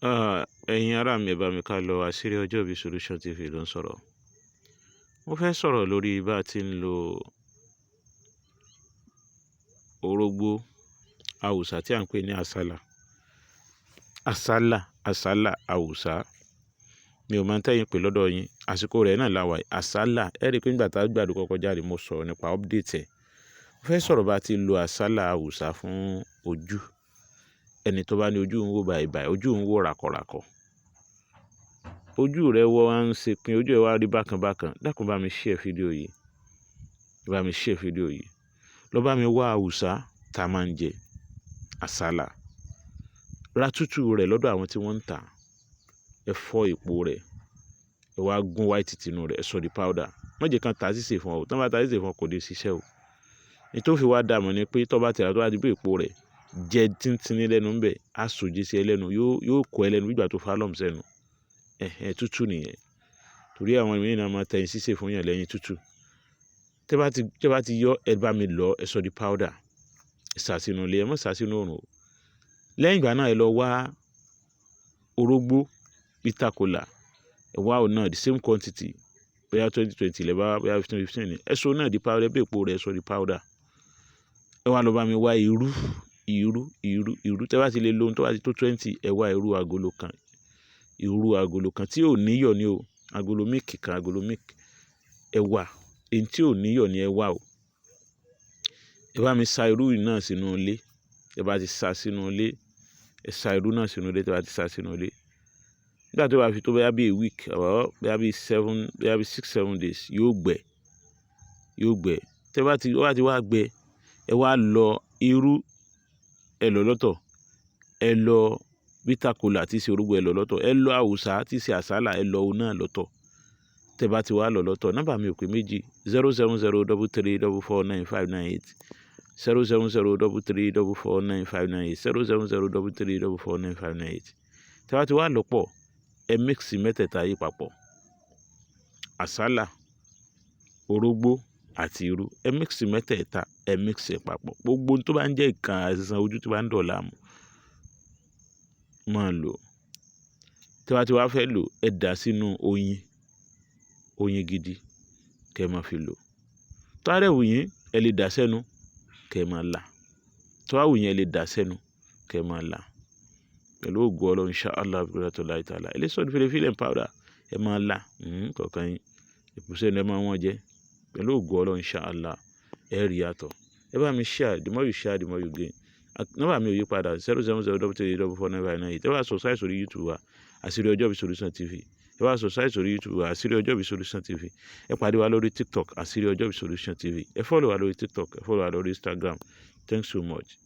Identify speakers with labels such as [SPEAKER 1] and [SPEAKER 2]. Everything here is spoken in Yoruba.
[SPEAKER 1] Ẹ̀yin ará mi, ẹ bá mi ká lọ. Àṣírí ọjọ́ ìbí Solution TV ló ń sọ̀rọ̀. Mo fẹ́ sọ̀rọ̀ lórí bá a ti ń lo orógbó àwùsá tí à ń pè ní àsálà. Àsálà àwùsá. Mi ò máa ń tẹ́yìn pé lọ́dọ̀ yín. Àsìkò rẹ̀ náà la wà. Àsálà. Ẹ rí i pé nígbà tá a gbàdúrà kọ́kọ́ jáde, mo sọ̀rọ̀ nípa update ẹ̀. Mo fẹ́ sọ̀rọ̀ bá a ti lo àsálà àwùsá fún ojú. Ẹni tó bá ní ojú ń wò bàìbàì, ojú ń wò ràkọ̀ràkọ̀. Ojú rẹ̀ wọ́n ń ṣe pin, ojú ẹ̀ wá rí bákan bákan. Dákun bá mi share fídíò yìí. Bá mi share fídíò yìí. Lọ bá mi wá àwùsá tá a máa ń jẹ. Àsálà. Ra tútù rẹ̀ lọ́dọ̀ àwọn tí wọ́n ń tà. Ẹ fọ́ èpo rẹ̀. Ẹ wá gún white tinú rẹ̀. Ẹ sọ di powder. Má jẹ́ kán ta sísè fún ọ. Tán bá ta sísè fún ọ kò lè ṣiṣẹ́ o. Ní tó fi wá dààmú ni pé tó bá tẹ̀ra tó bá di pé èpo rẹ̀ jẹ tíntínní lẹ́nu ńbẹ̀, á sòjì sí ẹ lẹ́nu, yóò kó ẹ lẹ́nu bí ìgbà tó fálọ̀m sẹ́nu. Tútù nìyẹn. Torí àwọn ènìyàn náà máa tẹ̀yìn sísè fún yàn lẹ́yìn tútù. Tẹ́ bá ti yọ, ẹ bá mi lọ, ẹ sọ di powder. Ẹ sá sínú ilé, ẹ má sá sínú òòrùn o. Lẹ́yìn ìgbà náà ẹ lọ wá orógbó bitter kola. Ẹ wá òun náà the same quantity. Bóyá 20 lẹ bá, bóyá 15 ni. Ẹ sọ náà di powder, ẹ bẹ́ èpo rẹ̀, ẹ sọ di powder. Ẹ wá lọ bá mi wá irú. Tẹ́ bá ti lè lo ohun tó bá ti tó 20, ẹ wá irú agolo kan. Irú agolo kan tí ò níyọ̀ ni o. Agolo milk kan, agolo milk. Ẹ wá. Èyí tí ò níyọ̀ ni ẹ wá o. Ẹ bá mi sa irú yìí náà sínú ilé. Ẹ bá ti sa sínú ilé. Ẹ sa irú náà sínú ilé. Tẹ́ bá ti sa sínú ilé. Nígbà tó bá fi tó bóyá bí a week, bóyá bí 6-7 days, yóò gbẹ. Tẹ́ bá ti wá gbẹ, ẹ wá lọ irú, ẹ lọ lọ́tọ̀. Ẹ lọ bitter kola tí ṣe orógbó, ẹ lọ lọ́tọ̀. Ẹ lọ àwùsá tí ṣe àsálà, ẹ lọ òun náà lọ́tọ̀. Tẹ́ bá ti wá lọ lọ́tọ̀. Nọ́mbà mi ò pé méjì. 07033449598. 07033449598. 07033449598. Tẹ́ bá ti wá lọ pọ̀, ẹ mix mẹ́tẹ̀ẹ̀ta yìí papọ̀. Àsálà, orógbó àti irú. Ẹ mix mẹ́tẹ̀ẹ̀ta, ẹ mix ẹ̀ papọ̀. Gbogbo ohun tó bá ń jẹ́ ìkan àìsàn ojú tó bá ń dọ̀ láàmú, máa lò. Tẹ́ bá ti wá fẹ́ lò, ẹ dà sínú oyin gidi kẹ́ ẹ máa fi lò. Tó bá dẹ̀ wù yín, ẹ lè dà sẹ́nu kẹ́ ẹ máa là. Tó bá wù yín, ẹ lè dà sẹ́nu kẹ́ ẹ máa là. Pẹ̀lú ògo Ọlọ́run, inshallah bi'idhnillahi ta'ala. Ẹ lè sọ di fílẹ̀ powder. Ẹ máa là. Kọ̀ọ̀kan yín. Ìpùsẹ̀ ni ẹ máa wọ́n jẹ. Pẹ̀lú ògo Ọlọ́run, inshallah ẹ rí yàtọ̀. Ẹ bá mi share. The more you share, the more you gain. Nọ́mbà mi ò yí padà. 07033449598. Ẹ bá subscribe sórí YouTube wa. Àṣírí ọjọ́ ìbí Solution TV. Ẹ bá subscribe sórí YouTube wa. Àṣírí ọjọ́ ìbí Solution TV. Ẹ pàdé wa lórí TikTok. Àṣírí ọjọ́ ìbí Solution TV. Ẹ follow wa lórí TikTok. Ẹ follow wa lórí Instagram. Thanks so much.